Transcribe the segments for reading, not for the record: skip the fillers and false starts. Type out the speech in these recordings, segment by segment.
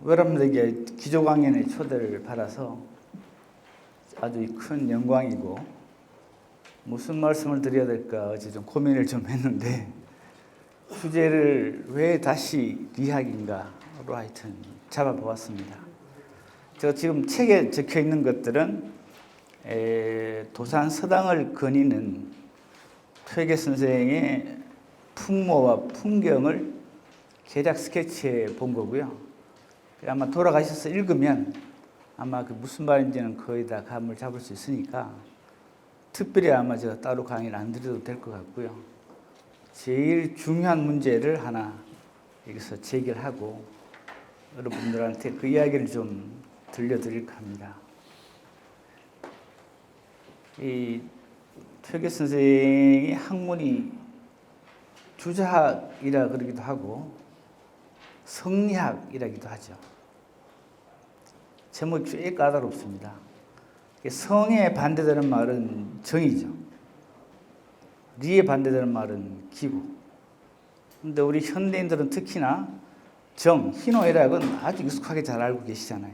여러분들에게 기조 강연의 초대를 받아서 아주 큰 영광이고, 무슨 말씀을 드려야 될까 어제 좀 고민을 좀 했는데, 주제를 왜 다시 리학인가로 하여튼 잡아보았습니다. 제가 지금 책에 적혀 있는 것들은 도산 서당을 거니는 퇴계 선생의 풍모와 풍경을 개략 스케치해 본 거고요. 아마 돌아가셔서 읽으면 아마 그 무슨 말인지는 거의 다 감을 잡을 수 있으니까 특별히 아마 제가 따로 강의를 안 드려도 될 것 같고요. 제일 중요한 문제를 하나 여기서 제기하고 여러분들한테 그 이야기를 좀 들려드릴까 합니다. 이 퇴계 선생의 학문이 주자학이라 그러기도 하고 성리학이라기도 하죠. 제목이 꽤 까다롭습니다. 성에 반대되는 말은 정이죠. 리에 반대되는 말은 기고. 그런데 우리 현대인들은 특히나 정, 희노애락은 아주 익숙하게 잘 알고 계시잖아요.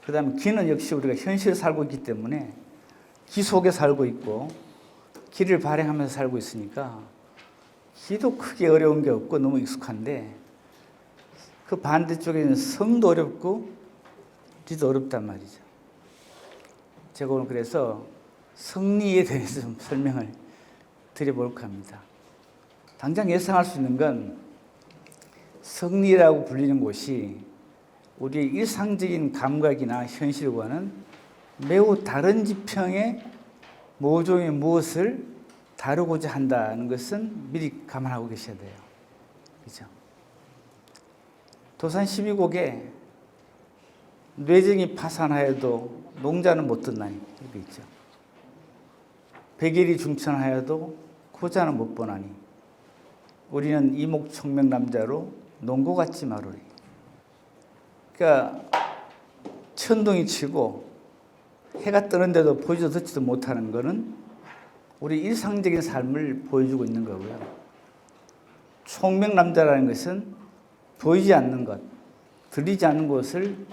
그 다음에 기는 역시 우리가 현실에 살고 있기 때문에 기 속에 살고 있고 기를 발행하면서 살고 있으니까 기도 크게 어려운 게 없고 너무 익숙한데, 그 반대쪽에는 성도 어렵고 리도 어렵단 말이죠. 제가 오늘 그래서 성리에 대해서 좀 설명을 드려볼까 합니다. 당장 예상할 수 있는 건 성리라고 불리는 곳이 우리의 일상적인 감각이나 현실과는 매우 다른 지평의 모종의 무엇을 다루고자 한다는 것은 미리 감안하고 계셔야 돼요. 그렇죠? 도산 12곡에 뇌정이 파산하여도 농자는 못 듣나니 이렇게 있죠. 백일이 중천하여도 고자는 못 보나니 우리는 이목청명남자로 농고 같지 마루리. 그러니까 천둥이 치고 해가 뜨는데도 보지도 듣지도 못하는 것은 우리 일상적인 삶을 보여주고 있는 거고요. 총명남자라는 것은 보이지 않는 것, 들리지 않는 것을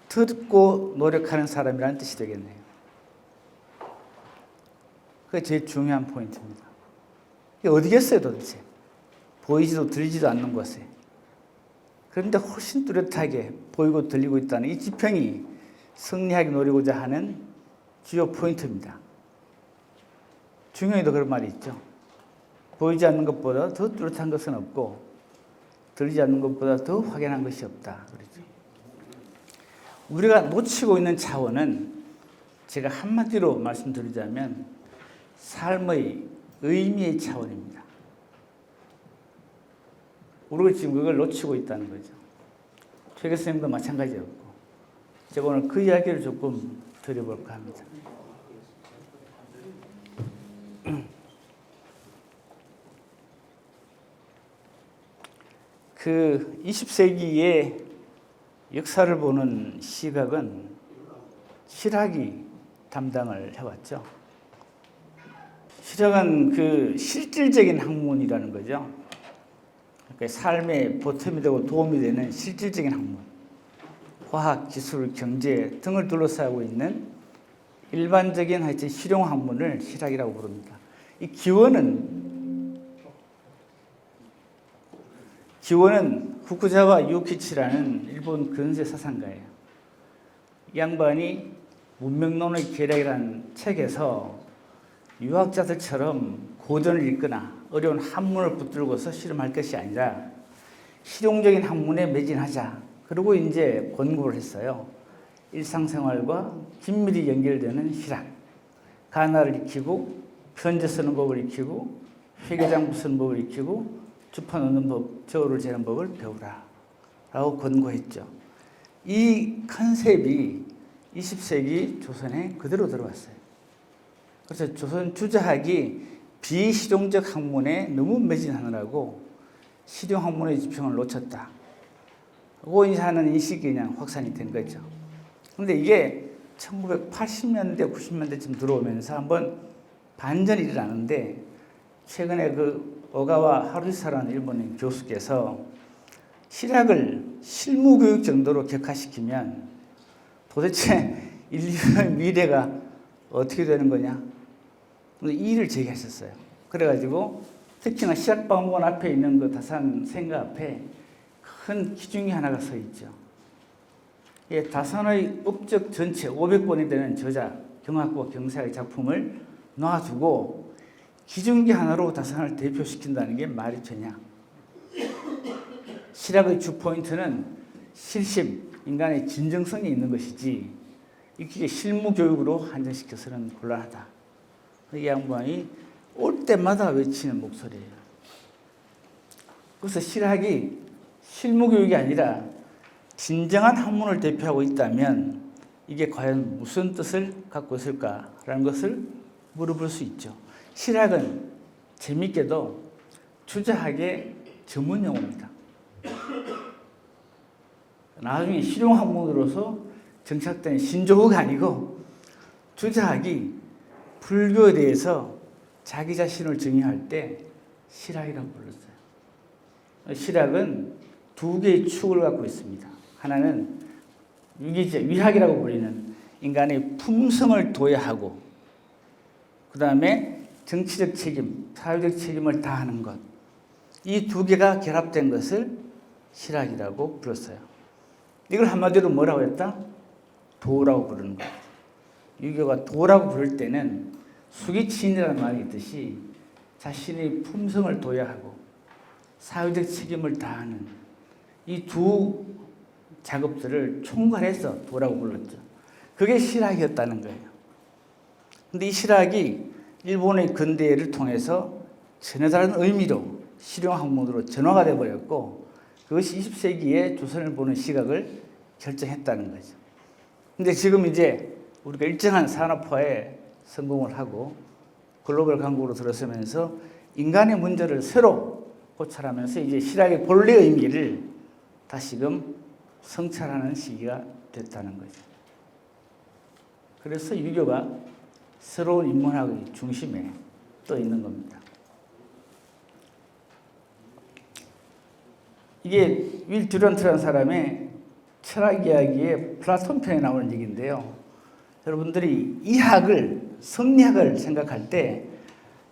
듣고 노력하는 사람이라는 뜻이 되겠네요. 그게 제일 중요한 포인트입니다. 이게 어디겠어요 도대체? 보이지도 들리지도 않는 곳에. 그런데 훨씬 뚜렷하게 보이고 들리고 있다는 이 지평이 성리학이 노리고자 하는 주요 포인트입니다. 중용에도 그런 말이 있죠. 보이지 않는 것보다 더 뚜렷한 것은 없고 들리지 않는 것보다 더 확연한 것이 없다. 그렇죠. 우리가 놓치고 있는 차원은 제가 한마디로 말씀드리자면 삶의 의미의 차원입니다. 우리가 지금 그걸 놓치고 있다는 거죠. 퇴계 선생님도 마찬가지였고, 제가 오늘 그 이야기를 조금 드려볼까 합니다. 그 20세기의 역사를 보는 시각은 실학이 담당을 해왔죠. 실학은 그 실질적인 학문이라는 거죠. 그러니까 삶의 보탬이 되고 도움이 되는 실질적인 학문. 과학, 기술, 경제 등을 둘러싸고 있는 일반적인 하여튼 실용 학문을 실학이라고 부릅니다. 이 기원은 후쿠자와 유키치라는 일본 근세 사상가예요. 이 양반이 문명론의 계략이라는 책에서 유학자들처럼 고전을 읽거나 어려운 한문을 붙들고서 실험할 것이 아니라 실용적인 학문에 매진하자. 그리고 이제 권고를 했어요. 일상생활과 긴밀히 연결되는 실학. 가나를 익히고 편지 쓰는 법을 익히고 회계장부 쓰는 법을 익히고 주파 넣는 법, 저울을 재는 법을 배우라 라고 권고했죠. 이 컨셉이 20세기 조선에 그대로 들어왔어요. 그래서 조선 주자학이 비실용적 학문에 너무 매진하느라고 실용 학문의 지평을 놓쳤다. 고 하는 인식이 그냥 확산이 된 거죠. 그런데 이게 1980년대, 90년대쯤 들어오면서 한번 반전이 일어나는데, 최근에 그 오가와 하루시사라는 일본인 교수께서 실학을 실무교육 정도로 격화시키면 도대체 인류의 미래가 어떻게 되는 거냐? 이의를 제기하셨어요. 그래가지고 특히나 실학박물관 앞에 있는 그 다산 생가 앞에 큰 기둥이 하나가 서 있죠. 예, 다산의 업적 전체 500권이 되는 저자, 경학과 경사의 작품을 놔두고 기중기 하나로 다산을 대표시킨다는 게 말이 되냐? 실학의 주 포인트는 실심, 인간의 진정성이 있는 것이지 이게 실무교육으로 한정시켜서는 곤란하다. 이 양반이 올 때마다 외치는 목소리예요. 그래서 실학이 실무교육이 아니라 진정한 학문을 대표하고 있다면 이게 과연 무슨 뜻을 갖고 있을까라는 것을 물어볼 수 있죠. 실학은 재밌게도 주자학의 전문 용어입니다. 나중에 실용학문으로서 정착된 신조어가 아니고 주자학이 불교에 대해서 자기 자신을 정의할 때 실학이라고 불렀어요. 실학은 두 개의 축을 갖고 있습니다. 하나는 위학이라고 불리는 인간의 품성을 도야하고 그 다음에 정치적 책임, 사회적 책임을 다하는 것. 이 두 개가 결합된 것을 실학이라고 불렀어요. 이걸 한마디로 뭐라고 했다? 도라고 부르는 거예요. 유교가 도라고 부를 때는 수기치인이라는 말이 있듯이 자신의 품성을 도야하고 사회적 책임을 다하는 이 두 작업들을 총괄해서 도라고 불렀죠. 그게 실학이었다는 거예요. 근데 이 실학이 일본의 근대를 통해서 전혀 다른 의미로 실용학문으로 전화가 되어버렸고 그것이 20세기에 조선을 보는 시각을 결정했다는 거죠. 근데 지금 이제 우리가 일정한 산업화에 성공을 하고 글로벌 강국으로 들어서면서 인간의 문제를 새로 고찰하면서 이제 실학의 본래 의미를 다시금 성찰하는 시기가 됐다는 거죠. 그래서 유교가 새로운 인문학의 중심에 떠 있는 겁니다. 이게 윌 듀란트라는 사람의 철학 이야기의 플라톤 편에 나오는 얘기인데요. 여러분들이 이 학을, 성리학을 생각할 때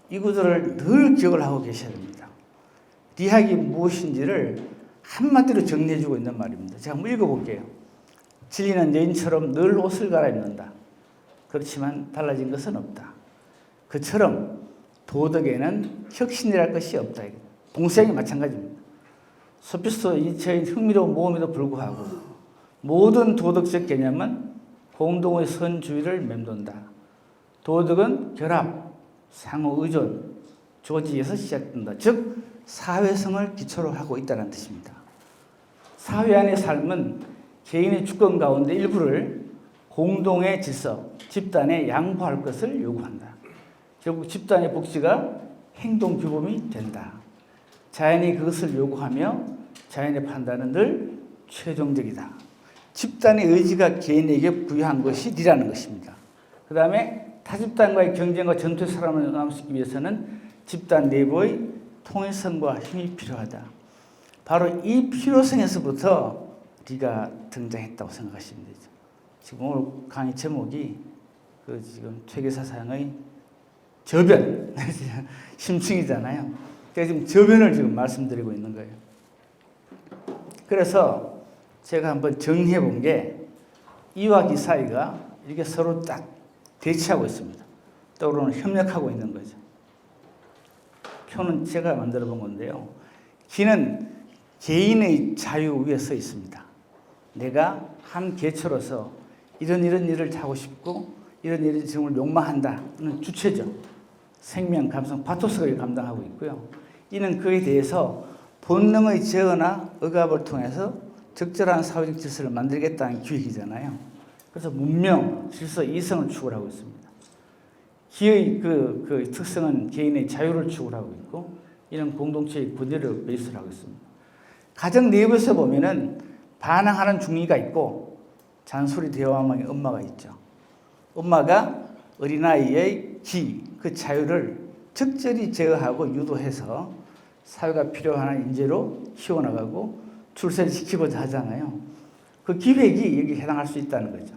이 구절을 늘 기억을 하고 계셔야 됩니다. 리학이 무엇인지를 한마디로 정리해주고 있는 말입니다. 제가 한번 읽어볼게요. 진리는 여인처럼 늘 옷을 갈아입는다. 그렇지만 달라진 것은 없다. 그처럼 도덕에는 혁신이랄 것이 없다. 동생이 마찬가지입니다. 소피스토 이체의 흥미로운 모험에도 불구하고 모든 도덕적 개념은 공동의 선주의를 맴돈다. 도덕은 결합, 상호 의존, 조직에서 시작된다. 즉 사회성을 기초로 하고 있다는 뜻입니다. 사회 안의 삶은 개인의 주권 가운데 일부를 공동의 질서, 집단에 양보할 것을 요구한다. 결국 집단의 복지가 행동 규범이 된다. 자연이 그것을 요구하며 자연의 판단은 늘 최종적이다. 집단의 의지가 개인에게 부여한 것이 니라는 것입니다. 그 다음에 타 집단과의 경쟁과 전투에 살아남기 위해서는 집단 내부의 통일성과 힘이 필요하다. 바로 이 필요성에서부터 리가 등장했다고 생각하시면 되죠. 지금 오늘 강의 제목이 지금 퇴계사상의 저변, 심층이잖아요. 그래서 지금 저변을 지금 말씀드리고 있는 거예요. 그래서 제가 한번 정리해 본 게 이와 기 사이가 이렇게 서로 딱 대치하고 있습니다. 또는 협력하고 있는 거죠. 표는 제가 만들어 본 건데요. 기는 개인의 자유 위에 서 있습니다. 내가 한 개체로서 이런 일을 하고 싶고 이런 지금을 욕망한다는 주체죠. 생명, 감성, 파토스를 감당하고 있고요. 이는 그에 대해서 본능의 제어나 억압을 통해서 적절한 사회적 질서를 만들겠다는 기획이잖아요. 그래서 문명, 질서, 이성을 추구를 하고 있습니다. 기의 그 특성은 개인의 자유를 추구를 하고 있고 이런 공동체의 구조를 베이스로 하고 있습니다. 가정 내부에서 보면은 반항하는 중이가 있고 잔소리 대화망의 엄마가 있죠. 엄마가 어린아이의 그 자유를 적절히 제어하고 유도해서 사회가 필요한 인재로 키워나가고 출세를 시키고자 하잖아요. 그 기획이 여기 해당할 수 있다는 거죠.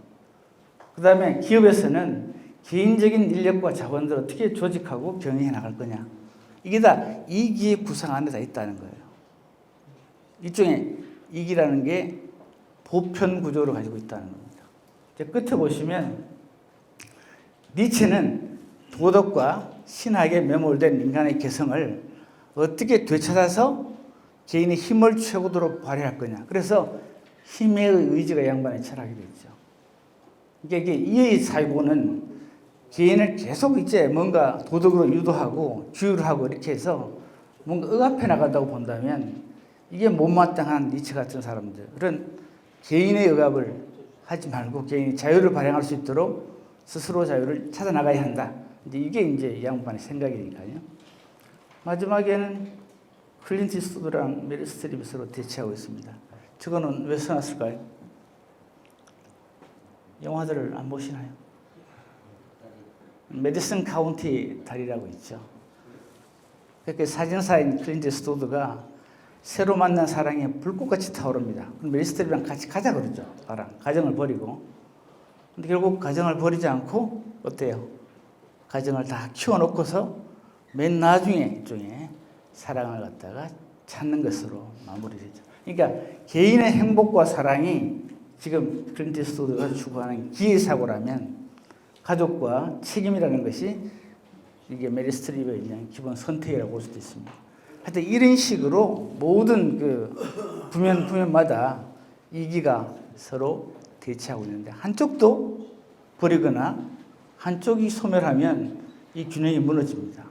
그 다음에 기업에서는 개인적인 인력과 자본들을 어떻게 조직하고 경영해 나갈 거냐. 이게 다 이기의 구상 안에 다 있다는 거예요. 일종의 이기라는 게 보편 구조를 가지고 있다는 겁니다. 이제 끝에 보시면 니체는 도덕과 신학에 매몰된 인간의 개성을 어떻게 되찾아서 개인의 힘을 최고도로 발휘할 거냐. 그래서 힘의 의지가 양반의 철학이 되죠. 이게 이의 사고는 개인을 계속 이제 뭔가 도덕으로 유도하고 규율을 하고 이렇게 해서 뭔가 억압해 나간다고 본다면 이게 못마땅한 니체 같은 사람들, 그런 개인의 억압을 하지 말고 개인이 자유를 발행할 수 있도록 스스로 자유를 찾아 나가야 한다. 이게 이제 양반의 생각이니까요. 마지막에는 클린트 이스트우드랑 메릴 스트립이 서로 대치하고 있습니다. 저거는 왜 써놨을까요? 영화들을 안 보시나요? 메디슨 카운티 다리라고 있죠. 그렇게 사진사인 클린트 이스트우드가 새로 만난 사랑에 불꽃같이 타오릅니다. 메릴 스트립이랑 같이 가자 그러죠. 가정을 버리고. 근데 결국 가정을 버리지 않고 어때요? 가정을 다 키워놓고서 맨 나중에 일종의 사랑을 갖다가 찾는 것으로 마무리되죠. 그러니까 개인의 행복과 사랑이 지금 클린트 이스트우드가 추구하는 기회사고라면 가족과 책임이라는 것이 이게 메릴 스트립의 그냥 기본 선택이라고 볼 수도 있습니다. 하여튼 이런 식으로 모든 그 부면마다 이기가 서로 대치하고 있는데 한쪽도 버리거나 한쪽이 소멸하면 이 균형이 무너집니다.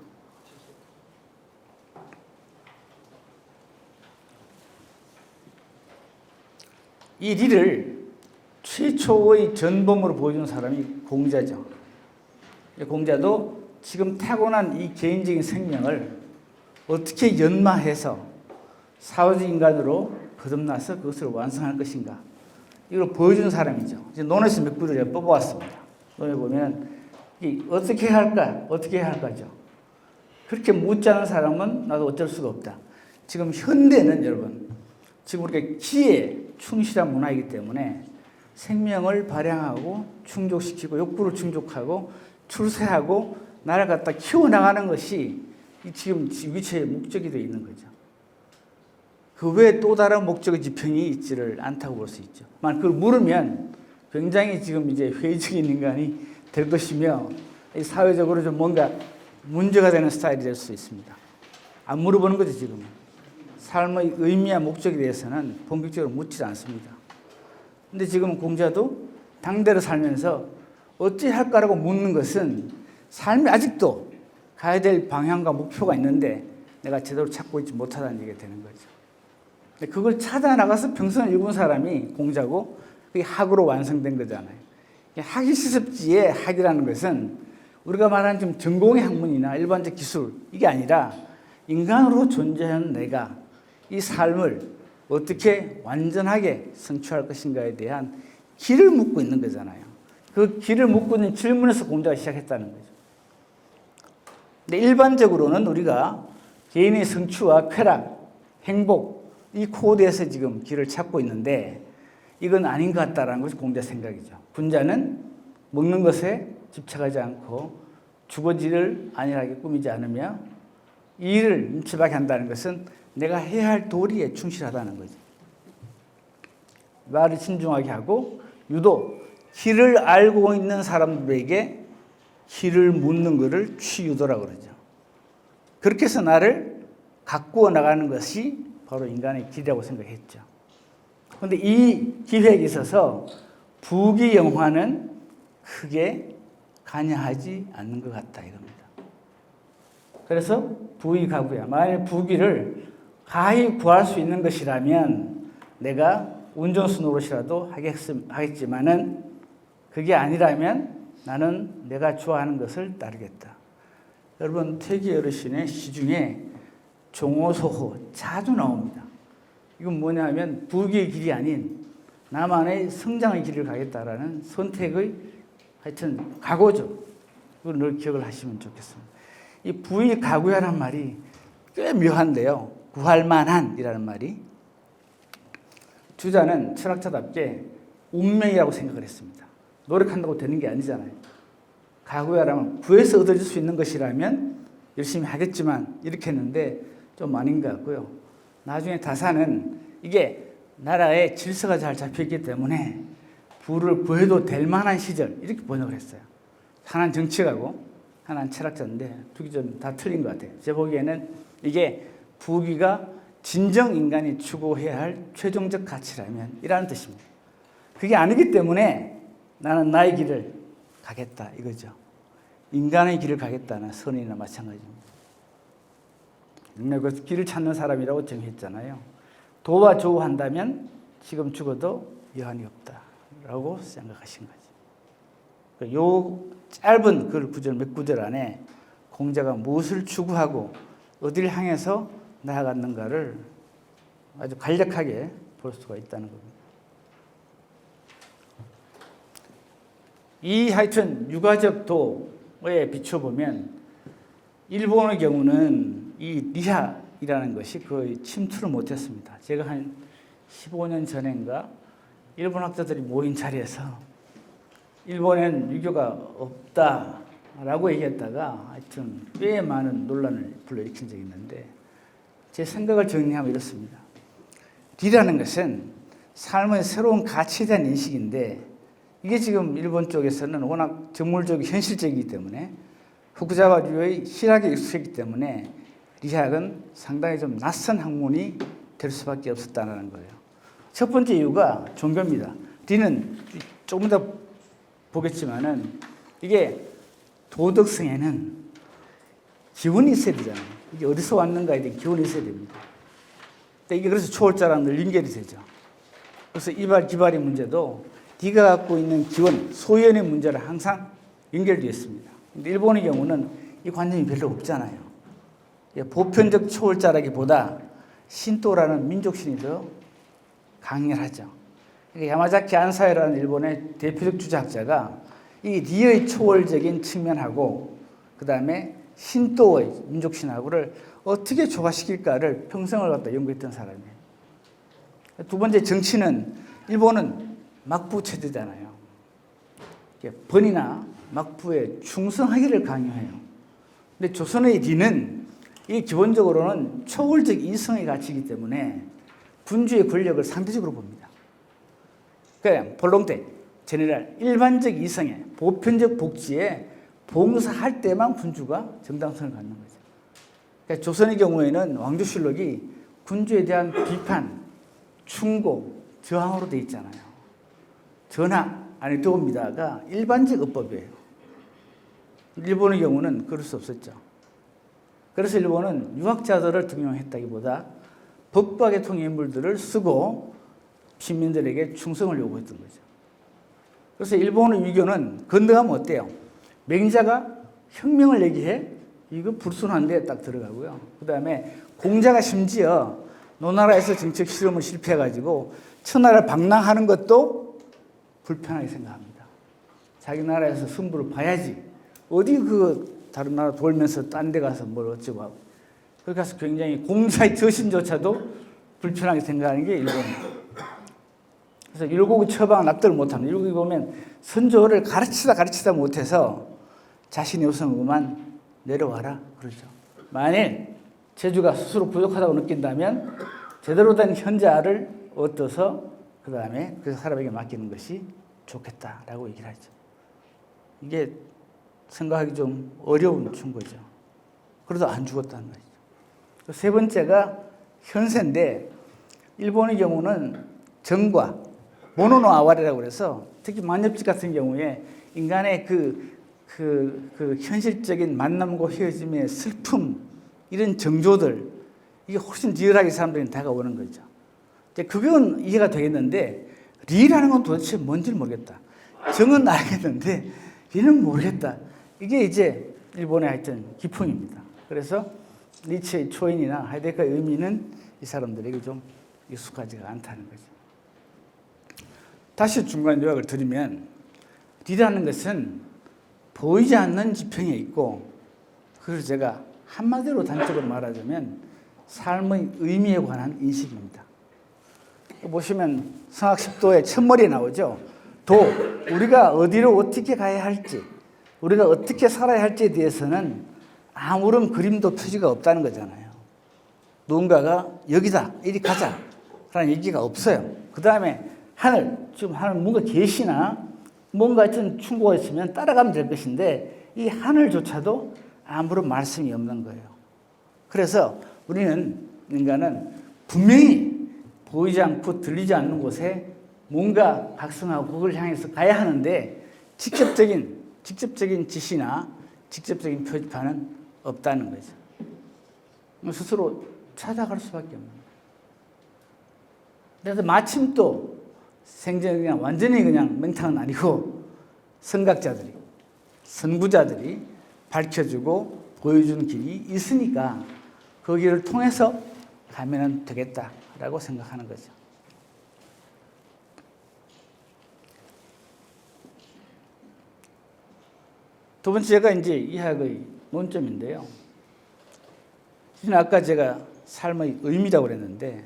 이 리를 최초의 전범으로 보여준 사람이 공자죠. 공자도 지금 타고난 이 개인적인 생명을 어떻게 연마해서 사회적 인간으로 거듭나서 그것을 완성할 것인가. 이걸 보여준 사람이죠. 이제 논에서 몇 구를 뽑아왔습니다. 논에 보면 어떻게 할까? 어떻게 해야 할까죠. 그렇게 묻지 않은 사람은 나도 어쩔 수가 없다. 지금 현대는 여러분, 지금 우리가 기에 충실한 문화이기 때문에 생명을 발양하고 충족시키고 욕구를 충족하고 출세하고 나를 갖다 키워나가는 것이 지금 위치의 목적이 되어 있는 거죠. 그 외에 또 다른 목적의 지평이 있지를 않다고 볼 수 있죠. 만약 그걸 물으면 굉장히 지금 이제 회의적인 인간이 될 것이며 사회적으로 좀 뭔가 문제가 되는 스타일이 될 수 있습니다. 안 물어보는 거죠, 지금. 삶의 의미와 목적에 대해서는 본격적으로 묻지 않습니다. 근데 지금 공자도 당대로 살면서 어찌 할까라고 묻는 것은 삶이 아직도 가야 될 방향과 목표가 있는데 내가 제대로 찾고 있지 못하다는 얘기가 되는 거죠. 그걸 찾아 나가서 평생을 일군 사람이 공자고 그게 학으로 완성된 거잖아요. 학이 시습지의 학이라는 것은 우리가 말하는 좀 전공의 학문이나 일반적 기술 이게 아니라 인간으로 존재하는 내가 이 삶을 어떻게 완전하게 성취할 것인가에 대한 길을 묻고 있는 거잖아요. 그 길을 묻고 있는 질문에서 공자가 시작했다는 거죠. 근데 일반적으로는 우리가 개인의 성취와 쾌락, 행복 이 코드에서 지금 길을 찾고 있는데 이건 아닌 것 같다는 것이 공자 생각이죠. 군자는 먹는 것에 집착하지 않고 주거지를 안일하게 꾸미지 않으며 이 일을 임치하게 한다는 것은 내가 해야 할 도리에 충실하다는 거죠. 말을 신중하게 하고 유독 길을 알고 있는 사람들에게 길을 묻는 것을 취유도라고 그러죠. 그렇게 해서 나를 가꾸어 나가는 것이 바로 인간의 길이라고 생각했죠. 그런데 이 기획에 있어서 부귀영화는 크게 관여하지 않는 것 같다 이겁니다. 그래서 부귀가구야. 만약 부귀를 가히 구할 수 있는 것이라면 내가 운전수 노릇이라도 하겠지만은 그게 아니라면 나는 내가 좋아하는 것을 따르겠다. 여러분 퇴계 어르신의 시 중에 종호소호 자주 나옵니다. 이건 뭐냐면 부귀의 길이 아닌 나만의 성장의 길을 가겠다라는 선택의 하여튼 각오죠. 그걸 늘 기억을 하시면 좋겠습니다. 이 부귀가구야라는 말이 꽤 묘한데요. 구할 만한이라는 말이 주자는 철학자답게 운명이라고 생각을 했습니다. 노력한다고 되는 게 아니잖아요. 가구야라면 구해서 얻어질 수 있는 것이라면 열심히 하겠지만 이렇게 했는데 좀 아닌 것 같고요. 나중에 다사는 이게 나라의 질서가 잘 잡혀있기 때문에 부를 구해도 될 만한 시절 이렇게 번역을 했어요. 하나는 정치가고 하나는 철학자인데 두 개 좀 다 틀린 것 같아요. 제 보기에는 이게 부귀가 진정 인간이 추구해야 할 최종적 가치라면 이라는 뜻입니다. 그게 아니기 때문에 나는 나의 길을 가겠다 이거죠. 인간의 길을 가겠다는 선언이나 마찬가지입니다. 그 길을 찾는 사람이라고 정했잖아요. 도와 조우한다면 지금 죽어도 여한이 없다라고 생각하신 거죠. 요 짧은 그 구절 몇 구절 안에 공자가 무엇을 추구하고 어디를 향해서 나아갔는가를 아주 간략하게 볼 수가 있다는 겁니다. 이 하여튼 유가적 도에 비춰보면 일본의 경우는 이 리하이라는 것이 거의 침투를 못했습니다. 제가 한 15년 전인가 일본 학자들이 모인 자리에서 일본에는 유교가 없다라고 얘기했다가 하여튼 꽤 많은 논란을 불러일으킨 적이 있는데 제 생각을 정리하면 이렇습니다. 리라는 것은 삶의 새로운 가치에 대한 인식인데 이게 지금 일본 쪽에서는 워낙 정물적이고 현실적이기 때문에 후쿠자와 류의 실학에 익숙했기 때문에 리학은 상당히 좀 낯선 학문이 될 수밖에 없었다는 거예요. 첫 번째 이유가 종교입니다. 리는 조금 더 보겠지만은 이게 도덕성에는 기원이 있어야 되잖아요. 이게 어디서 왔는가에 대한 기원이 있어야 됩니다. 근데 이게 그래서 초월자랑 늘 연결이 되죠. 그래서 이발 기발의 문제도 네가 갖고 있는 기원, 소연의 문제를 항상 연결되어 있습니다. 근데 일본의 경우는 이 관념이 별로 없잖아요. 보편적 초월자라기보다 신도라는 민족신이 더 강렬하죠. 그러니까 야마자키 안사이라는 일본의 대표적 주자학자가 이 리의 초월적인 측면하고 그 다음에 신도의 민족신하고를 어떻게 조화시킬까를 평생을 갖다 연구했던 사람이에요. 두 번째 정치는 일본은 막부 체제잖아요. 번이나 막부에 충성하기를 강요해요. 근데 조선의 리는 이 기본적으로는 초월적 이성의 가치이기 때문에 군주의 권력을 상대적으로 봅니다. 그러니까 볼롱테, 제네랄, 일반적 이성에 보편적 복지에 봉사할 때만 군주가 정당성을 갖는 거죠. 그러니까 조선의 경우에는 왕조실록이 군주에 대한 비판, 충고, 저항으로 되어 있잖아요. 전하, 아니 도옵니다가 일반적 어법이에요. 일본의 경우는 그럴 수 없었죠. 그래서 일본은 유학자들을 등용했다기보다 법과 계통의 인물들을 쓰고 시민들에게 충성을 요구했던 거죠. 그래서 일본의 위교는 건너가면 어때요? 맹자가 혁명을 얘기해? 이거 불순한데 딱 들어가고요. 그 다음에 공자가 심지어 노나라에서 정책 실험을 실패해가지고 천하를 방랑하는 것도 불편하게 생각합니다. 자기 나라에서 승부를 봐야지. 어디 그 다른 나라 돌면서 딴 데 가서 뭘 어쩌고 하고. 그렇게 해서 굉장히 공자의 저신조차도 불편하게 생각하는 게 일본이에요. 그래서 율곡의 처방을 납득을 못합니다. 율곡이 보면 선조를 가르치다 못해서 자신의 우선으로만 내려와라 그러죠. 만일 제주가 스스로 부족하다고 느낀다면 제대로 된 현자를 얻어서 그 다음에 그 사람에게 맡기는 것이 좋겠다라고 얘기를 하죠. 이게 생각하기 좀 어려운 충고죠. 그래도 안 죽었다는 거죠. 세 번째가 현세인데 일본의 경우는 정과 모노노 아와레라고 그래서 특히 만엽집 같은 경우에 인간의 그 현실적인 만남과 헤어짐의 슬픔 이런 정조들 이게 훨씬 리얼하게 사람들이 다가오는 거죠. 그건 이해가 되겠는데 리라는 건 도대체 뭔지를 모르겠다. 정은 알겠는데 리는 모르겠다. 이게 이제 일본의 하여튼 기풍입니다. 그래서 니체의 초인이나 하이데거의 의미는 이 사람들에게 좀 익숙하지가 않다는 거죠. 다시 중간 요약을 드리면 리라는 것은 보이지 않는 지평에 있고 그래서 제가 한마디로 단적으로 말하자면 삶의 의미에 관한 인식입니다. 보시면 성악 10도의 첫머리에 나오죠. 도, 우리가 어디로 어떻게 가야 할지, 우리가 어떻게 살아야 할지에 대해서는 아무런 그림도 표지가 없다는 거잖아요. 누군가가 여기다, 이리 가자 라는 얘기가 없어요. 그 다음에 하늘, 지금 하늘 뭔가 계시나 뭔가 어떤 충고가 있으면 따라가면 될 것인데 이 하늘조차도 아무런 말씀이 없는 거예요. 그래서 우리는, 인간은 분명히 보이지 않고 들리지 않는 곳에 뭔가 각성하고 그걸 향해서 가야 하는데 직접적인 지시나 직접적인 표지판은 없다는 거죠. 스스로 찾아갈 수밖에 없는 거예요. 그래서 마침 또 생전에 그냥 완전히 그냥 맹탕은 아니고 선각자들이, 선구자들이 밝혀주고 보여주는 길이 있으니까 그 길을 통해서 가면 되겠다라고 생각하는 거죠. 두 번째가 이제 이학의 논점인데요. 아까 제가 삶의 의미라고 그랬는데,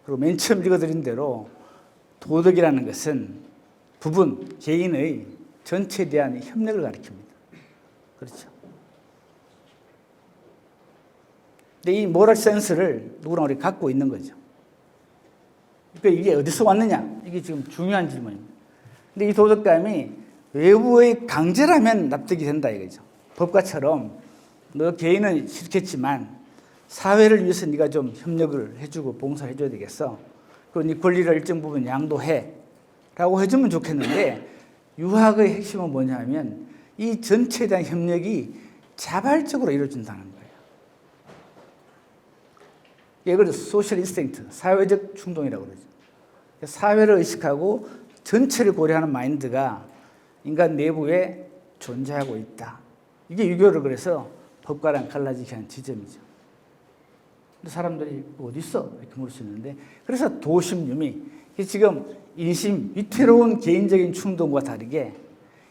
그리고 맨 처음 읽어드린 대로 도덕이라는 것은 부분, 개인의 전체에 대한 협력을 가리킵니다. 그렇죠. 근데 이 모럴 센스를 누구나 우리 갖고 있는 거죠. 그러니까 이게 어디서 왔느냐? 이게 지금 중요한 질문입니다. 근데 이 도덕감이 외부의 강제라면 납득이 된다 이거죠. 법과처럼 너 개인은 싫겠지만 사회를 위해서 네가 좀 협력을 해주고 봉사를 해줘야 되겠어. 그리고 네 권리를 일정 부분 양도해 라고 해주면 좋겠는데, 유학의 핵심은 뭐냐면 이 전체에 대한 협력이 자발적으로 이루어진다는 거예요. 이걸 소셜 인스팅트, 사회적 충동이라고 그러죠. 사회를 의식하고 전체를 고려하는 마인드가 인간 내부에 존재하고 있다. 이게 유교를 그래서 법과랑 갈라지게 한 지점이죠. 근데 사람들이 어디 있어? 이렇게 물을 수 있는데, 그래서 도심유미, 지금 인심, 위태로운 개인적인 충동과 다르게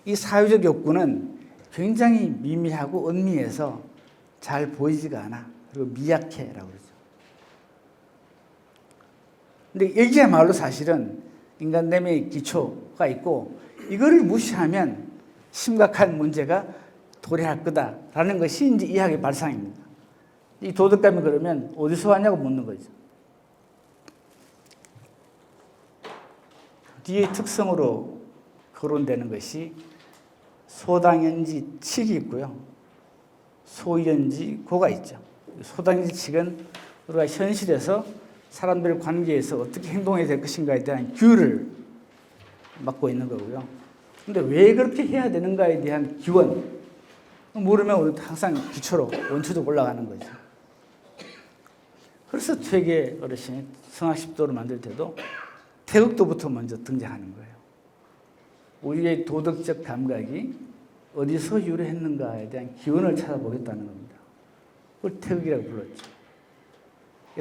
이 사회적 욕구는 굉장히 미미하고 은미해서 잘 보이지가 않아. 그리고 미약해라고 그러죠. 근데 여기야말로 사실은 인간 내면의 기초가 있고, 이거를 무시하면 심각한 문제가 도래할 거다라는 것이 이제 이학의 발상입니다. 이 도덕감이 그러면 어디서 왔냐고 묻는 거죠. 뒤에 특성으로 거론되는 것이 소당연지 칙이 있고요. 소연지 고가 있죠. 소당연지 칙은 우리가 현실에서 사람들 관계에서 어떻게 행동해야 될 것인가에 대한 규율을 맡고 있는 거고요. 근데 왜 그렇게 해야 되는가에 대한 기원, 모르면 우리도 항상 기초로 원초적 올라가는 거죠. 그래서 퇴계 어르신이 성악 10도를 만들 때도 태극도부터 먼저 등장하는 거예요. 우리의 도덕적 감각이 어디서 유래했는가에 대한 기원을 찾아보겠다는 겁니다. 그걸 태극이라고 불렀죠.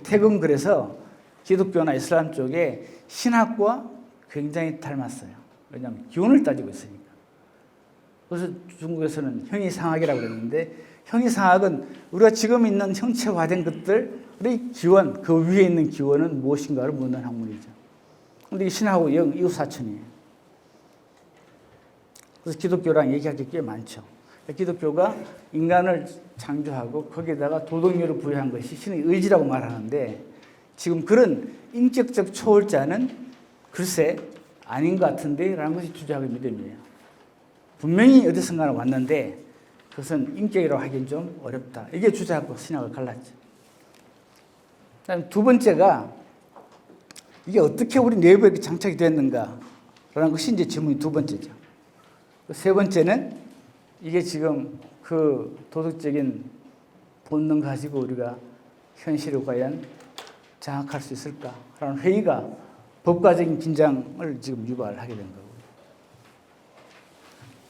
태극은 그래서 기독교나 이슬람 쪽에 신학과 굉장히 닮았어요. 왜냐하면 기원을 따지고 있으니까. 그래서 중국에서는 형이상학이라고 그랬는데, 형이상학은 우리가 지금 있는 형체화된 것들의 기원, 그 위에 있는 기원은 무엇인가를 묻는 학문이죠. 그런데 이 신하고 영 이웃사촌이에요. 그래서 기독교랑 얘기할 게 꽤 많죠. 기독교가 인간을 창조하고 거기에다가 도덕률을 부여한 것이 신의 의지라고 말하는데, 지금 그런 인격적 초월자는 글쎄 아닌 것 같은데 라는 것이 주장의 믿음이에요. 분명히 어디선가 왔는데 그것은 인격이라고 하기는 좀 어렵다. 이게 주장하고 신학을 갈랐죠. 그다음 두 번째가 이게 어떻게 우리 내부에 장착이 됐는가 라는 것이 이제 질문이 두 번째죠. 세 번째는 이게 지금 그 도덕적인 본능 가지고 우리가 현실을 과연 장악할 수 있을까라는 회의가 법과적인 긴장을 지금 유발하게 된 거고요.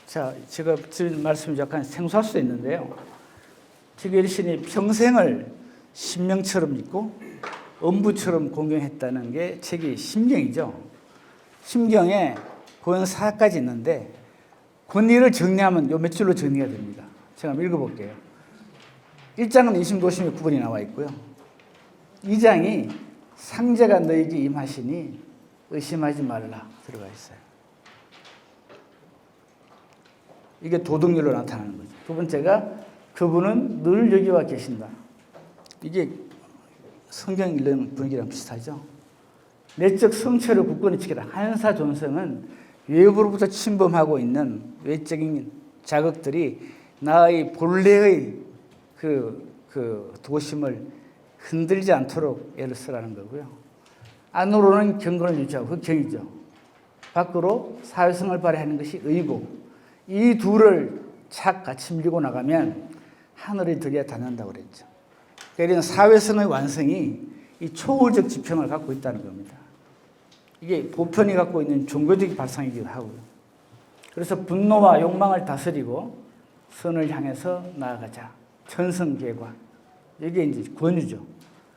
자, 제가 드린 말씀이 약간 생소할 수도 있는데요. 최계일신이 평생을 신명처럼 믿고 엄부처럼 공경했다는 게 책이 심경이죠. 심경에 고연 4까지 있는데 권위를 정리하면 요 몇 줄로 정리가 됩니다. 제가 한번 읽어볼게요. 1장은 인심도심의 구분이 나와 있고요. 2장이 상제가 너에게 임하시니 의심하지 말라 들어가 있어요. 이게 도덕률로 나타나는 거죠. 두 번째가 그분은 늘 여기와 계신다. 이게 성경 읽는 분위기랑 비슷하죠. 내적 성체를 굳건히 지키라. 한사 존성은 외부로부터 침범하고 있는 외적인 자극들이 나의 본래의 그 도심을 흔들지 않도록 애를 쓰라는 거고요. 안으로는 경건을 유지하고 그 경이죠. 밖으로 사회성을 발휘하는 것이 의고 이 둘을 착 같이 밀고 나가면 하늘의 덕에 닿는다고 그랬죠. 그러니까 사회성의 완성이 이 초월적 지평을 갖고 있다는 겁니다. 이게 보편이 갖고 있는 종교적 발상이기도 하고요. 그래서 분노와 욕망을 다스리고 선을 향해서 나아가자. 천성계과. 이게 이제 권유죠.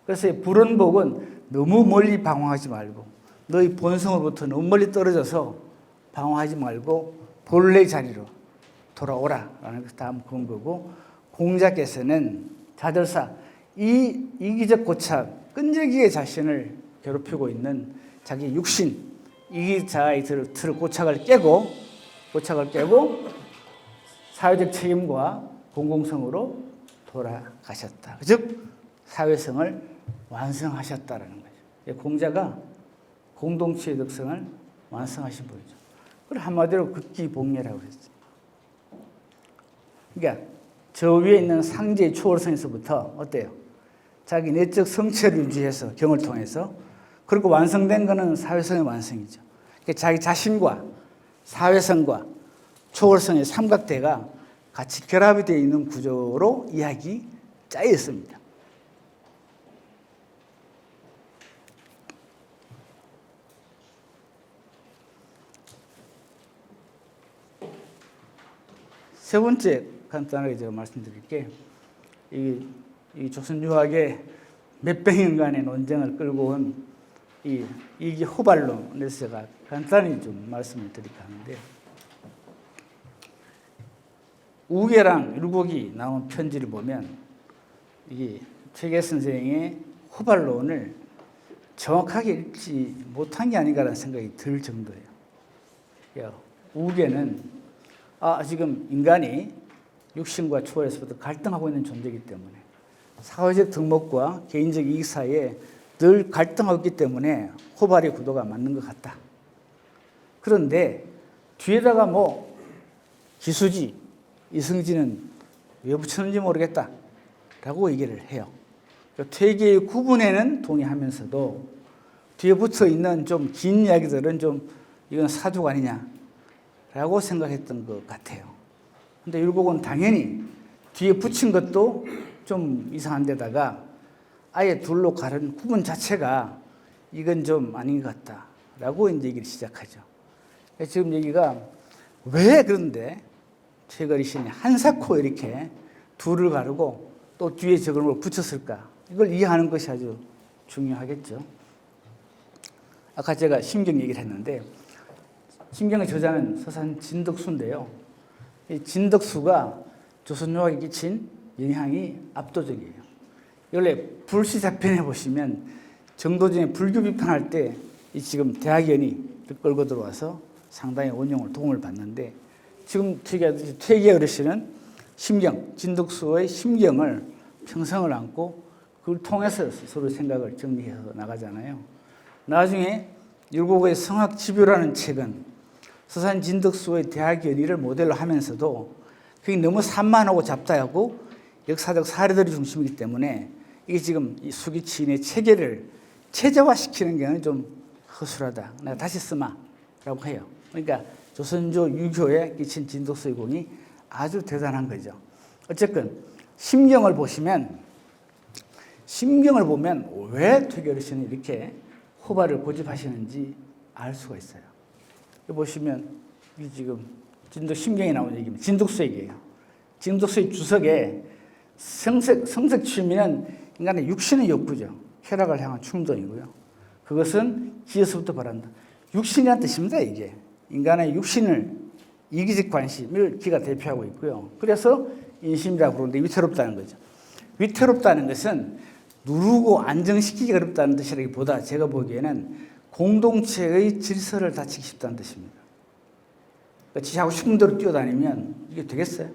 그래서 불원복은 너무 멀리 방황하지 말고 너희 본성으로부터 너무 멀리 떨어져서 방황하지 말고 본래 자리로 돌아오라 라는 것이 다음 근거고, 공자께서는 자절사 이 이기적 고착 끈질기게 자신을 괴롭히고 있는 자기 육신 이기자의 틀을 고착을 깨고 사회적 책임과 공공성으로 돌아가셨다. 즉 사회성을 완성하셨다라는 거죠. 공자가 공동체의 덕성을 완성하신 분이죠. 그걸 한마디로 극기봉례라고 했어요. 그러니까 저 위에 있는 상제의 초월성에서부터 어때요? 자기 내적 성체를 유지해서 경을 통해서, 그리고 완성된 것은 사회성의 완성이죠. 그러니까 자기 자신과 사회성과 초월성의 삼각대가 같이 결합이 되어 있는 구조로 이야기 짜여 있습니다. 세 번째 간단하게 제가 말씀드릴게, 이 조선유학의 몇백 년간의 논쟁을 끌고 온 이게 호발론에서 제가 간단히 좀 말씀을 드릴까 하는데, 우계랑 율곡이 나온 편지를 보면 이 최계 선생의 호발론을 정확하게 읽지 못한 게 아닌가라는 생각이 들 정도예요. 우계는 지금 인간이 육신과 초월에서부터 갈등하고 있는 존재이기 때문에 사회적 덕목과 개인적 이익 사이에 늘 갈등하고 있기 때문에 호발의 구도가 맞는 것 같다. 그런데 뒤에다가 기수지, 이승지는 왜 붙였는지 모르겠다 라고 얘기를 해요. 퇴계의 구분에는 동의하면서도 뒤에 붙어 있는 좀 긴 이야기들은 좀 이건 사족 아니냐 라고 생각했던 것 같아요. 근데 율곡은 당연히 뒤에 붙인 것도 좀 이상한 데다가 아예 둘로 가른 구분 자체가 이건 좀 아닌 것 같다 라고 이제 얘기를 시작하죠. 지금 얘기가 왜 그런데 최거리 신이 한사코 이렇게 둘을 가르고 또 뒤에 저걸 붙였을까, 이걸 이해하는 것이 아주 중요하겠죠. 아까 제가 심경 얘기를 했는데, 심경의 저자는 서산 진덕수인데요. 이 진덕수가 조선유학에 끼친 영향이 압도적이에요. 원래 불시자편에 보시면 정도전에 불교 비판할 때 이 지금 대학연이 끌고 들어와서 상당히 원용을 도움을 받는데, 지금 퇴계 어르신은 심경, 진덕수의 심경을 평생을 안고 그걸 통해서 서로 생각을 정리해서 나가잖아요. 나중에 율곡의 성학집요라는 책은 서산 진덕수의 대학연의를 모델로 하면서도 그게 너무 산만하고 잡다하고 역사적 사례들이 중심이기 때문에 이게 지금 이 수기치인의 체계를 체제화시키는 경우는 좀 허술하다. 내가 다시 쓰마라고 해요. 그러니까 조선조 유교에 끼친 진덕수의 공이 아주 대단한 거죠. 어쨌든 심경을 보면 왜 퇴계 어르신이 이렇게 호발을 고집하시는지 알 수가 있어요. 보시면 이 지금 심경에 나온 얘기입니다. 진덕수 얘기예요. 진덕수의 주석에 성색 취미는 인간의 육신의 욕구죠. 쾌락을 향한 충동이고요. 그것은 기에서부터 발한다. 육신이라는 뜻입니다. 이게 인간의 육신을 이기적 관심을 기가 대표하고 있고요. 그래서 인심이라고 부르는데 위태롭다는 거죠. 위태롭다는 것은 누르고 안정시키기 어렵다는 뜻이라기보다 제가 보기에는 공동체의 질서를 다치기 쉽다는 뜻입니다. 그러니까 지하고 싶은 대로 뛰어다니면 이게 되겠어요?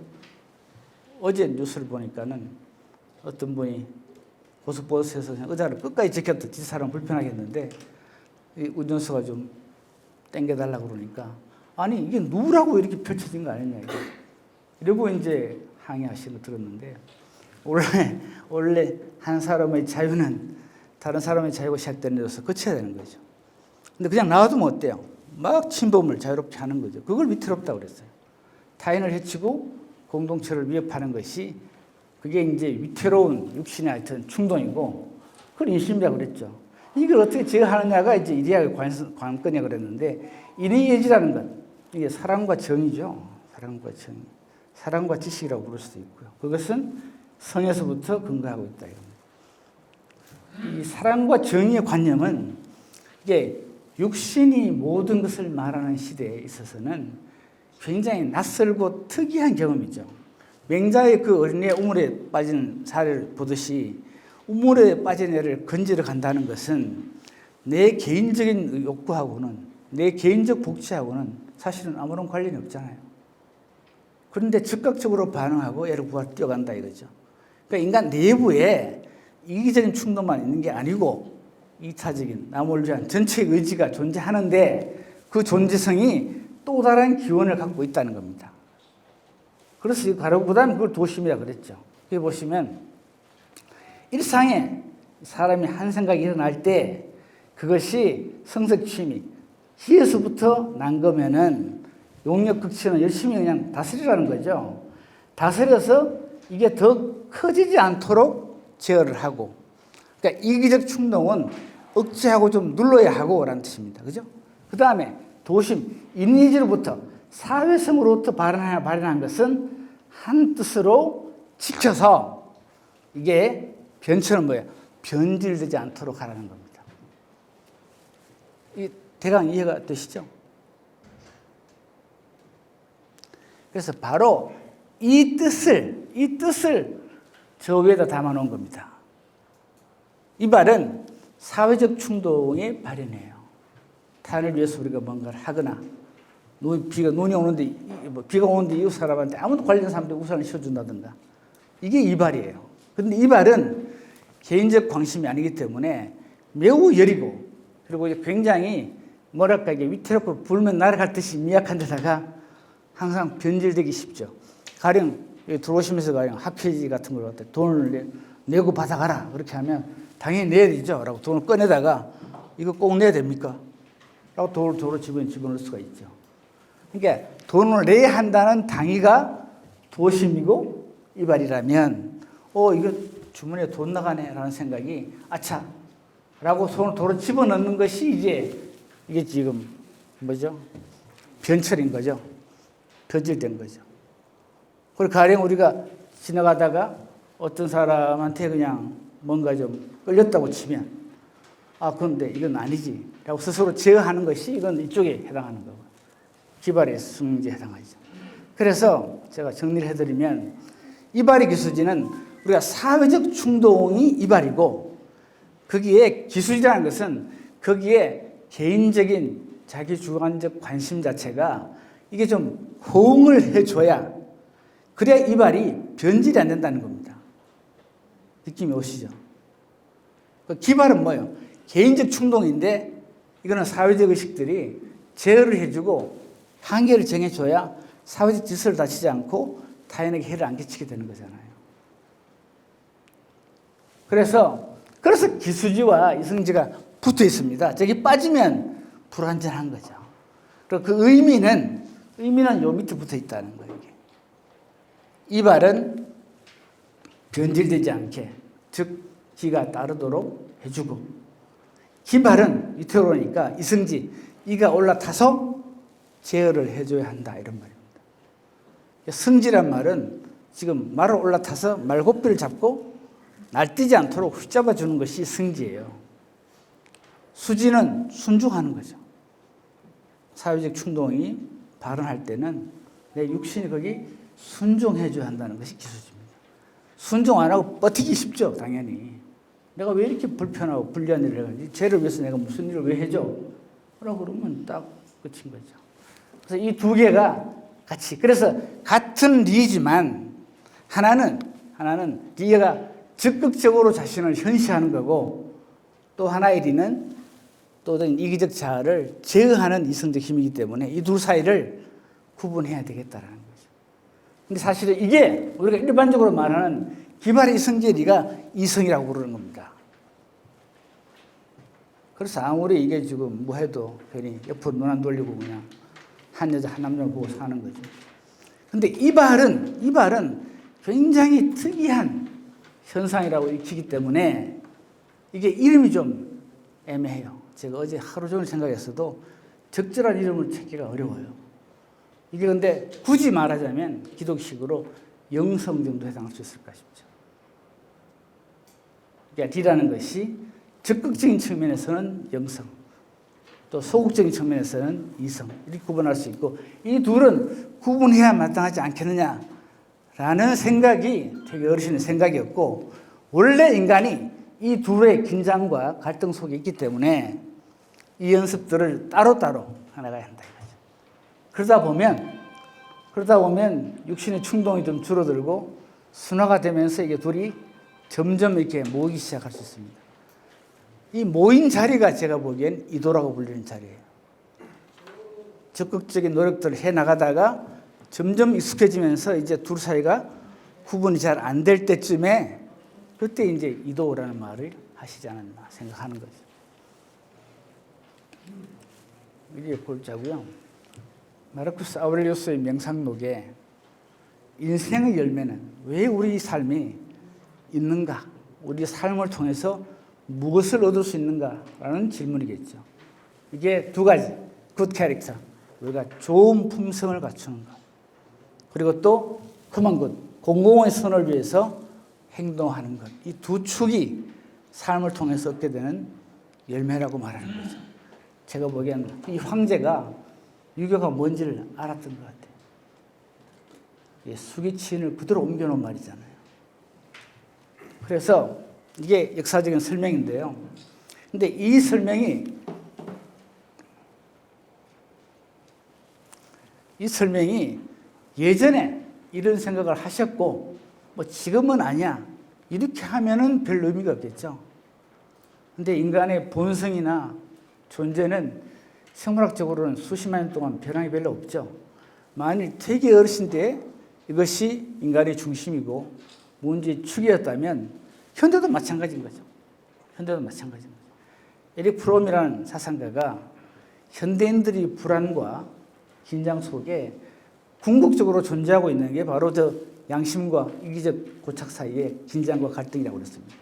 어제 뉴스를 보니까는 어떤 분이 고속버스에서 그냥 의자를 끝까지 지켰다. 지사람 불편하겠는데 운전수가 좀 땡겨달라고 그러니까 아니 이게 누구라고 이렇게 펼쳐진 거 아니냐 이러고 이제 항의하시는 거 들었는데 원래 한 사람의 자유는 다른 사람의 자유가 시작되는 데서 거쳐야 되는 거죠. 근데 그냥 놔두면 어때요? 막 침범을 자유롭게 하는 거죠. 그걸 위태롭다고 그랬어요. 타인을 해치고 공동체를 위협하는 것이 그게 이제 위태로운 육신의 하여튼 충동이고 그걸 인심이라고 그랬죠. 이걸 어떻게 제어하느냐가 이제 이데아의 관건이라고 그랬는데 인의예지라는 건 이게 사랑과 정의죠. 사랑과 정의. 사랑과 지식이라고 부를 수도 있고요. 그것은 성에서부터 근거하고 있다. 이 사랑과 정의의 관념은 이게 육신이 모든 것을 말하는 시대에 있어서는 굉장히 낯설고 특이한 경험이죠. 맹자의 그 어린애 우물에 빠진 사례를 보듯이 우물에 빠진 애를 건지러 간다는 것은 내 개인적인 욕구하고는 내 개인적 복지하고는 사실은 아무런 관련이 없잖아요. 그런데 즉각적으로 반응하고 애를 구하러 뛰어간다 이거죠. 그러니까 인간 내부에 이기적인 충동만 있는 게 아니고 2차적인 남을 위한 전체의 의지가 존재하는데 그 존재성이 또 다른 기원을 갖고 있다는 겁니다. 그래서 가로보다는 그걸 도심이라 그랬죠. 여기 보시면 일상에 사람이 한 생각이 일어날 때 그것이 성적 취미, 희에서부터 난 거면은 용력 극치는 열심히 그냥 다스리라는 거죠. 다스려서 이게 더 커지지 않도록 제어를 하고, 그러니까 이기적 충동은 억제하고 좀 눌러야 하고 라는 뜻입니다. 그죠? 그 다음에 도심, 인의지로부터 사회성으로부터 발현한 것은 한 뜻으로 지켜서 이게 변천은 뭐예요? 변질되지 않도록 하라는 겁니다. 이 대강 이해가 되시죠? 그래서 바로 이 뜻을 저 위에다 담아 놓은 겁니다. 이 말은 사회적 충동의 발현이에요. 타인을 위해서 우리가 뭔가를 하거나 눈이 오는데 비가 오는데 이웃 사람한테 아무도 관련 사람한테 우산을 씌워준다든가 이게 이발이에요. 그런데 이발은 개인적 관심이 아니기 때문에 매우 여리고 그리고 굉장히 뭐랄까 이게 위태롭고 불면 날아갈 듯이 미약한 데다가 항상 변질되기 쉽죠. 가령 들어오시면서 가령 학회지 같은 걸 갖다 돈을 내고 받아가라 그렇게 하면 당연히 내야 되죠. 라고 돈을 꺼내다가 이거 꼭 내야 됩니까? 라고 돈을 집어넣을 수가 있죠. 그러니까 돈을 내야 한다는 당위가 도심이고 이발이라면 이거 주머니에 돈 나가네 라는 생각이 아차 라고 돈을 집어넣는 것이 이게 지금 뭐죠? 변철인 거죠. 변질된 거죠. 그리고 가령 우리가 지나가다가 어떤 사람한테 그냥 뭔가 좀 끌렸다고 치면 그런데 이건 아니지 라고 스스로 제어하는 것이 이건 이쪽에 해당하는 거고 기발의 승지에 해당하죠. 그래서 제가 정리를 해드리면 이발의 기수지는 우리가 사회적 충동이 이발이고 거기에 기수지라는 것은 거기에 개인적인 자기 주관적 관심 자체가 이게 좀 호응을 해줘야 그래야 이발이 변질이 안 된다는 겁니다. 느낌이 오시죠? 기발은 뭐예요? 개인적 충동인데 이거는 사회적 의식들이 제어를 해주고 한계를 정해줘야 사회적 질서를 다치지 않고 타인에게 해를 안 끼치게 되는 거잖아요. 그래서 기수지와 이성지가 붙어 있습니다. 저기 빠지면 불완전한 거죠. 그리고 그 의미는 요 밑에 붙어 있다는 거예요. 이발은 변질되지 않게, 즉 기가 따르도록 해주고 기발은 위태로우니까 이성지, 이가 올라타서 제어를 해줘야 한다 이런 말입니다. 성지란 말은 지금 말을 올라타서 말고삐를 잡고 날뛰지 않도록 휘잡아 주는 것이 성지예요. 수지는 순종하는 거죠. 사회적 충동이 발언할 때는 내 육신이 거기 순종해 줘야 한다는 것이 기수지입니다. 순종 안 하고 버티기 쉽죠, 당연히. 내가 왜 이렇게 불편하고 불리한 일을 해가지고 쟤를 위해서 내가 무슨 일을 왜 해줘? 라고 그러면 딱 끝인 거죠. 그래서 이 두 개가 같이, 그래서 같은 리지만 하나는 리가 적극적으로 자신을 현시하는 거고, 또 하나의 리는 또 어떤 이기적 자아를 제어하는 이성적 힘이기 때문에 이 두 사이를 구분해야 되겠다라는 거죠. 근데 사실은 이게 우리가 일반적으로 말하는 기발의 이성적 리가 이성이라고 부르는 겁니다. 그래서 아무리 이게 지금 뭐 해도 괜히 옆으로 눈 안 돌리고 그냥 한 여자 한 남자를 보고 사는 거죠. 근데 이 발은 굉장히 특이한 현상이라고 읽히기 때문에 이게 이름이 좀 애매해요. 제가 어제 하루 종일 생각했어도 적절한 이름을 찾기가 어려워요. 이게 근데 굳이 말하자면 기독식으로 영성 정도 해당할 수 있을까 싶죠. 그러니까 리라는 것이 적극적인 측면에서는 영성, 또 소극적인 측면에서는 이성, 이렇게 구분할 수 있고, 이 둘은 구분해야 마땅하지 않겠느냐라는 생각이 되게 어르신의 생각이었고, 원래 인간이 이 둘의 긴장과 갈등 속에 있기 때문에 이 연습들을 따로따로 해나가야 한다 이거죠. 그러다 보면 육신의 충동이 좀 줄어들고 순화가 되면서 이게 둘이 점점 이렇게 모이기 시작할 수 있습니다. 이 모인 자리가 제가 보기엔 이도라고 불리는 자리예요. 적극적인 노력들을 해 나가다가 점점 익숙해지면서 이제 둘 사이가 구분이 잘 안 될 때쯤에 그때 이제 이도라는 말을 하시지 않았나 생각하는 거죠. 이게 볼자고요. 마르쿠스 아우렐리우스의 명상록에 인생의 열매는 왜 우리 삶이 있는가? 우리 삶을 통해서 무엇을 얻을 수 있는가라는 질문이겠죠. 이게 두 가지. 굿 캐릭터. 우리가 좋은 품성을 갖추는 것. 그리고 또 커먼 굿. 공공의 선을 위해서 행동하는 것. 이 두 축이 삶을 통해서 얻게 되는 열매라고 말하는 거죠. 제가 보기엔 이 황제가 유교가 뭔지를 알았던 것 같아요. 수기치인을 그대로 옮겨놓은 말이잖아요. 그래서 이게 역사적인 설명인데요. 근데 이 설명이 예전에 이런 생각을 하셨고, 뭐 지금은 아니야. 이렇게 하면은 별 의미가 없겠죠. 근데 인간의 본성이나 존재는 생물학적으로는 수십만 년 동안 변함이 별로 없죠. 만일 되게 어르신 때 이것이 인간의 중심이고 문제의 축이었다면 현대도 마찬가지인 거죠. 에릭 프롬이라는 사상가가 현대인들이 불안과 긴장 속에 궁극적으로 존재하고 있는 게 바로 저 양심과 이기적 고착 사이의 긴장과 갈등이라고 그랬습니다.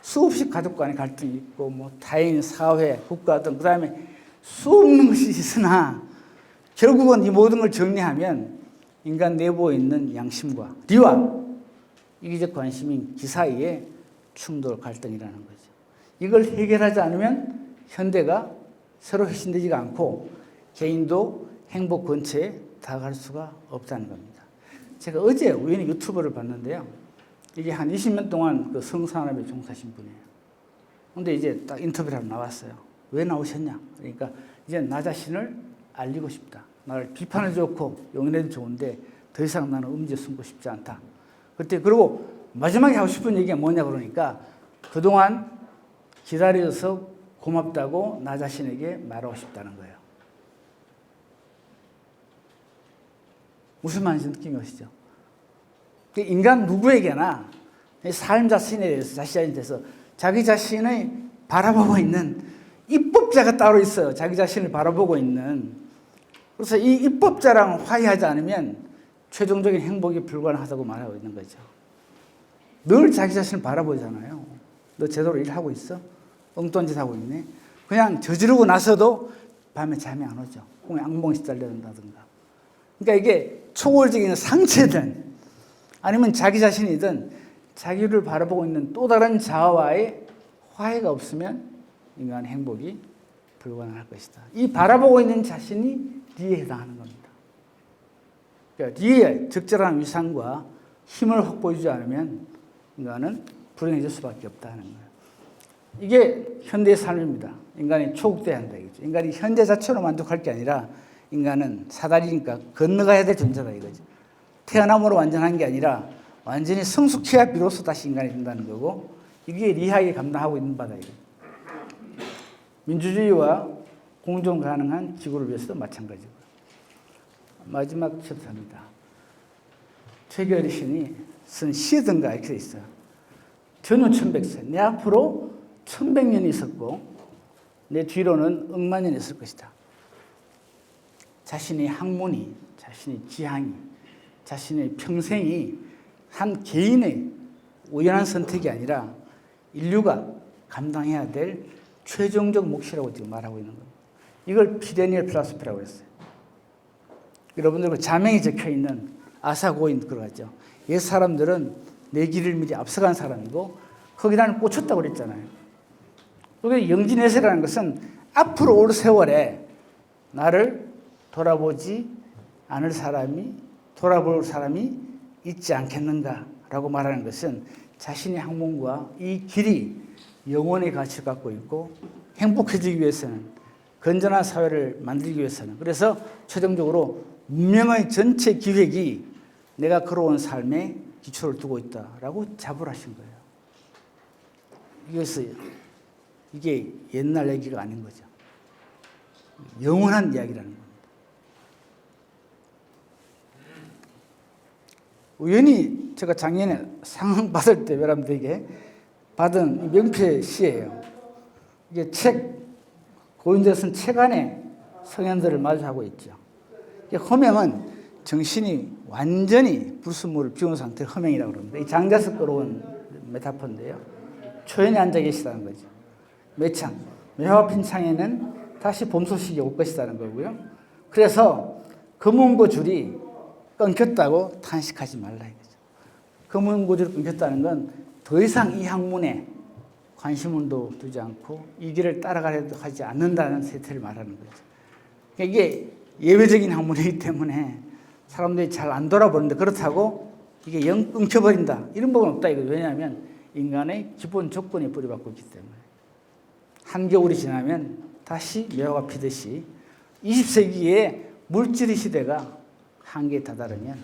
수없이 가족 간의 갈등이 있고, 뭐 타인, 사회, 국가 등 그다음에 수없는 것이 있으나 결국은 이 모든 걸 정리하면 인간 내부에 있는 양심과 리와 이기적 관심인 기 사이의 충돌, 갈등이라는 거죠. 이걸 해결하지 않으면 현대가 새로 혁신되지가 않고 개인도 행복 근처에 다가갈 수가 없다는 겁니다. 제가 어제 우연히 유튜브를 봤는데요. 이게 한 20년 동안 그 성산업에 종사하신 분이에요. 근데 이제 딱 인터뷰를 하러 나왔어요. 왜 나오셨냐? 그러니까 이제 나 자신을 알리고 싶다. 나를 비판해 좋고 용인해도 좋은데 더 이상 나는 음지에 숨고 싶지 않다. 그리고 마지막에 하고 싶은 얘기가 뭐냐 그러니까 그동안 기다려서 고맙다고 나 자신에게 말하고 싶다는 거예요. 무슨 말인지 느낌이 오시죠? 인간 누구에게나 삶 자신에 대해서, 자신에 대해서 자기 자신의 바라보고 있는 입법자가 따로 있어요. 자기 자신을 바라보고 있는. 그래서 이 입법자랑 화해하지 않으면 최종적인 행복이 불가능하다고 말하고 있는 거죠. 늘 자기 자신을 바라보잖아요. 너 제대로 일하고 있어? 엉뚱한 짓 하고 있네? 그냥 저지르고 나서도 밤에 잠이 안 오죠. 꿈에 악몽이 시달린다든가. 그러니까 이게 초월적인 상체든 아니면 자기 자신이든 자기를 바라보고 있는 또 다른 자아와의 화해가 없으면 인간의 행복이 불가능할 것이다. 이 바라보고 있는 자신이 리에 해당하는 겁니다. 그러니까 리에 적절한 위상과 힘을 확보해주지 않으면 인간은 불행해질 수밖에 없다는 거예요. 이게 현대의 삶입니다. 인간이 초국돼야 한다 이거죠. 인간이 현재 자체로 만족할 게 아니라 인간은 사다리니까 건너가야 될 존재다 이거죠. 태어남으로 완전한 게 아니라 완전히 성숙해야 비로소 다시 인간이 된다는 거고, 이게 리학이 감당하고 있는 바다 이거죠. 민주주의와 공존 가능한 지구를 위해서도 마찬가지고요. 마지막 챕터입니다. 퇴계 어르신이 쓴 시든가 이렇게 돼 있어요. 전후 1100세, 내 앞으로 1100년이 있었고 내 뒤로는 억만 년이 있을 것이다. 자신의 학문이, 자신의 지향이, 자신의 평생이 한 개인의 우연한 선택이 아니라 인류가 감당해야 될 최종적 몫이라고 지금 말하고 있는 겁니다. 이걸 피레니얼 필로소피라고 했어요. 여러분들 그 자명이 적혀있는 아사고인 그러죠. 옛 사람들은 내 길을 미리 앞서간 사람이고 거기다는 꽂혔다고 그랬잖아요. 그게 영진해세라는 것은 앞으로 올 세월에 나를 돌아보지 않을 사람이, 돌아볼 사람이 있지 않겠는가라고 말하는 것은 자신의 학문과 이 길이 영혼의 가치를 갖고 있고 행복해지기 위해서는, 건전한 사회를 만들기 위해서는, 그래서 최종적으로 문명의 전체 기획이 내가 걸어온 삶에 기초를 두고 있다라고 자부하신 거예요. 이게 옛날 얘기가 아닌 거죠. 영원한 이야기라는 겁니다. 우연히 제가 작년에 상 받을 때 여러분들에게 받은 명패 시예요. 이게 고인들 쓴 책 안에 성현들을 마주하고 있죠. 허명은 정신이 완전히 불순물을 비운 상태를 허명이라고 그럽니다. 이 장자에서 끌어온 메타포인데요. 초연에 앉아 계시다는 거죠. 매창, 매화 핀 창에는 다시 봄 소식이 올 것이라는 거고요. 그래서 검은고 줄이 끊겼다고 탄식하지 말라 이거죠. 검은고 줄이 끊겼다는 건 더 이상 이 학문에 관심도 두지 않고 이 길을 따라가려도 하지 않는다는 세태를 말하는 거죠. 이게 예외적인 학문이기 때문에 사람들이 잘 안 돌아보는데, 그렇다고 이게 영 끊겨버린다 이런 법은 없다 이거죠. 왜냐하면 인간의 기본 조건이 뿌리박고 있기 때문에 한겨울이 지나면 다시 매화가 피듯이 20세기의 물질의 시대가 한계에 다다르면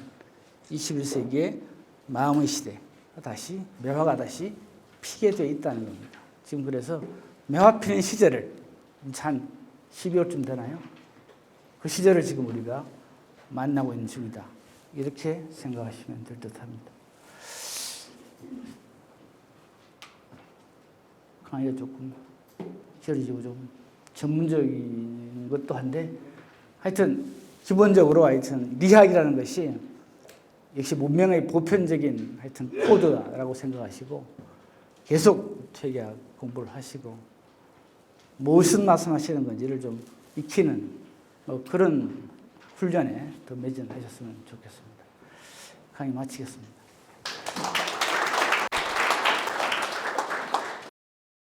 21세기의 마음의 시대, 다시 매화가 다시 피게 되어 있다는 겁니다. 지금 그래서 매화 피는 시절을 한 12월쯤 되나요? 그 시절을 지금 우리가 만나고 있는 중이다. 이렇게 생각하시면 될 듯합니다. 강의가 조금 길어지고 좀 전문적인 것도 한데, 하여튼 기본적으로 하여튼 리학이라는 것이 역시 문명의 보편적인 하여튼 코드라고 생각하시고 계속 퇴계학 공부를 하시고 무엇을 말씀하시는 건지를 좀 익히는 그런 훈련에 더 매진하셨으면 좋겠습니다. 강의 마치겠습니다.